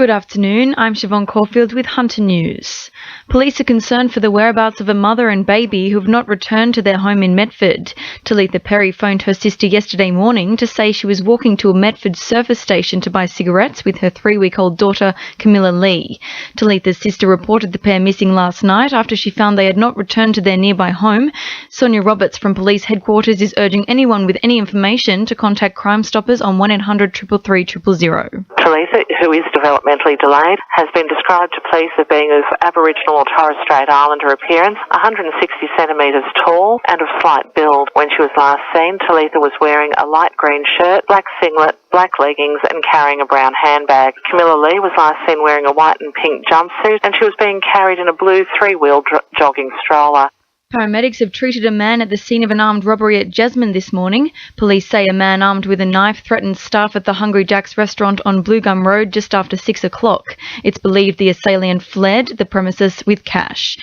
Good afternoon, I'm Siobhan Caulfield with Hunter News. Police are concerned for the whereabouts of a mother and baby who have not returned to their home in Medford. Talitha Perry phoned her sister yesterday morning to say she was walking to a Medford surface station to buy cigarettes with her 3-week-old daughter, Camilla Lee. Talitha's sister reported the pair missing last night after she found they had not returned to their nearby home. Sonia Roberts from Police Headquarters is urging anyone with any information to contact Crime Stoppers on 1800 333 000. Talitha, who is developmentally delayed, has been described to police as being of Aboriginal or Torres Strait Islander appearance, 160 centimetres tall and of slight build. When she was last seen, Talitha was wearing a light green shirt, black singlet, black leggings and carrying a brown handbag. Camilla Lee was last seen wearing a white and pink jumpsuit and she was being carried in a blue 3-wheel jogging stroller. Paramedics have treated a man at the scene of an armed robbery at Jasmine this morning. Police say a man armed with a knife threatened staff at the Hungry Jack's restaurant on Blue Gum Road just after 6 o'clock. It's believed the assailant fled the premises with cash.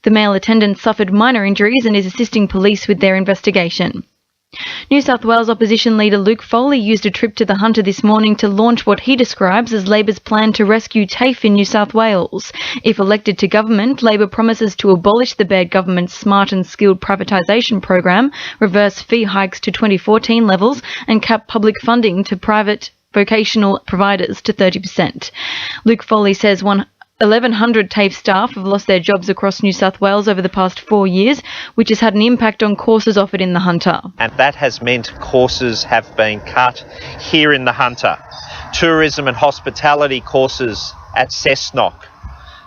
The male attendant suffered minor injuries and is assisting police with their investigation. New South Wales opposition leader Luke Foley used a trip to the Hunter this morning to launch what he describes as Labor's plan to rescue TAFE in New South Wales. If elected to government, Labor promises to abolish the Baird government's smart and skilled privatisation program, reverse fee hikes to 2014 levels and cap public funding to private vocational providers to 30%. Luke Foley says 1,100 TAFE staff have lost their jobs across New South Wales over the past 4 years, which has had an impact on courses offered in the Hunter. And that has meant courses have been cut here in the Hunter. Tourism and hospitality courses at Cessnock,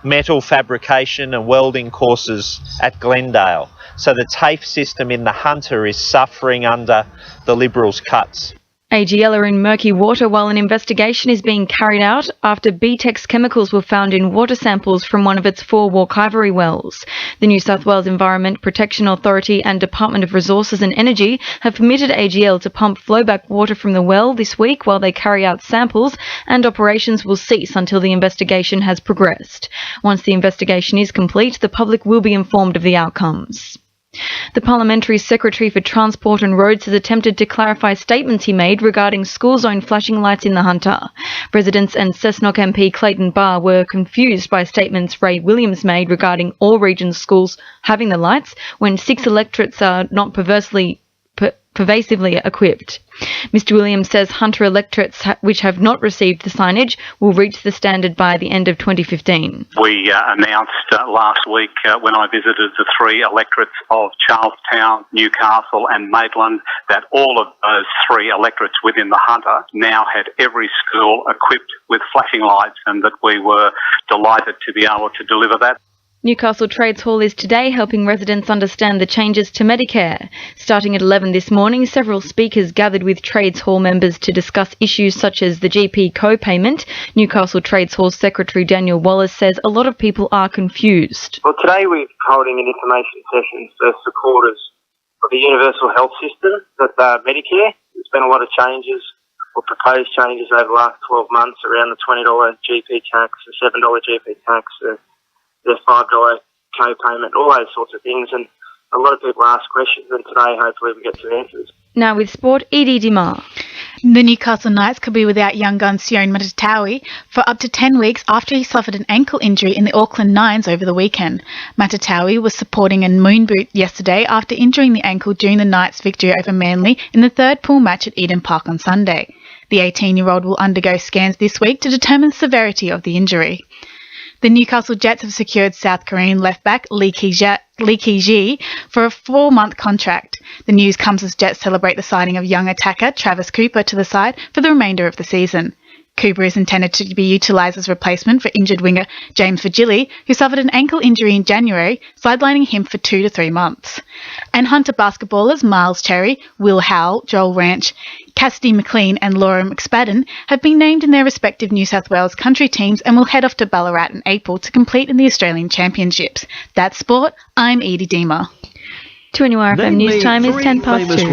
metal fabrication and welding courses at Glendale. So the TAFE system in the Hunter is suffering under the Liberals' cuts. AGL are in murky water while an investigation is being carried out after BTEX chemicals were found in water samples from one of its 4 Walk-Ivory wells. The New South Wales Environment Protection Authority and Department of Resources and Energy have permitted AGL to pump flowback water from the well this week while they carry out samples, and operations will cease until the investigation has progressed. Once the investigation is complete, the public will be informed of the outcomes. The Parliamentary Secretary for Transport and Roads has attempted to clarify statements he made regarding school zone flashing lights in the Hunter. Residents and Cessnock MP Clayton Barr were confused by statements Ray Williams made regarding all region schools having the lights when 6 electorates are not pervasively equipped. Mr Williams says Hunter electorates which have not received the signage will reach the standard by the end of 2015. We announced last week when I visited the 3 electorates of Charlestown, Newcastle and Maitland that all of those 3 electorates within the Hunter now had every school equipped with flashing lights, and that we were delighted to be able to deliver that. Newcastle Trades Hall is today helping residents understand the changes to Medicare. Starting at 11 this morning, several speakers gathered with Trades Hall members to discuss issues such as the GP co-payment. Newcastle Trades Hall Secretary Daniel Wallace says a lot of people are confused. Well, today we're holding an information session for supporters of the universal health system, that Medicare. There's been a lot of changes or proposed changes over the last 12 months around the $20 GP tax, the $7 GP tax, the $5 co-payment, all those sorts of things, and a lot of people ask questions, and today hopefully we get some answers. Now with sport, Edie Dimar. The Newcastle Knights could be without young gun Sione Matatawi for up to 10 weeks after he suffered an ankle injury in the Auckland Nines over the weekend. Matatawi was supporting a moon boot yesterday after injuring the ankle during the Knights' victory over Manly in the 3rd pool match at Eden Park on Sunday. The 18-year-old will undergo scans this week to determine the severity of the injury. The Newcastle Jets have secured South Korean left-back Lee Ki-ji for a 4-month contract. The news comes as Jets celebrate the signing of young attacker Travis Cooper to the side for the remainder of the season. Cooper is intended to be utilised as replacement for injured winger James Virgili, who suffered an ankle injury in January, sidelining him for 2 to 3 months. And Hunter basketballers Miles Cherry, Will Howell, Joel Ranch, Cassidy McLean and Laura McSpadden have been named in their respective New South Wales country teams and will head off to Ballarat in April to compete in the Australian Championships. That's sport. I'm Edie Dimar. To NURFM News Time is 10 past 2.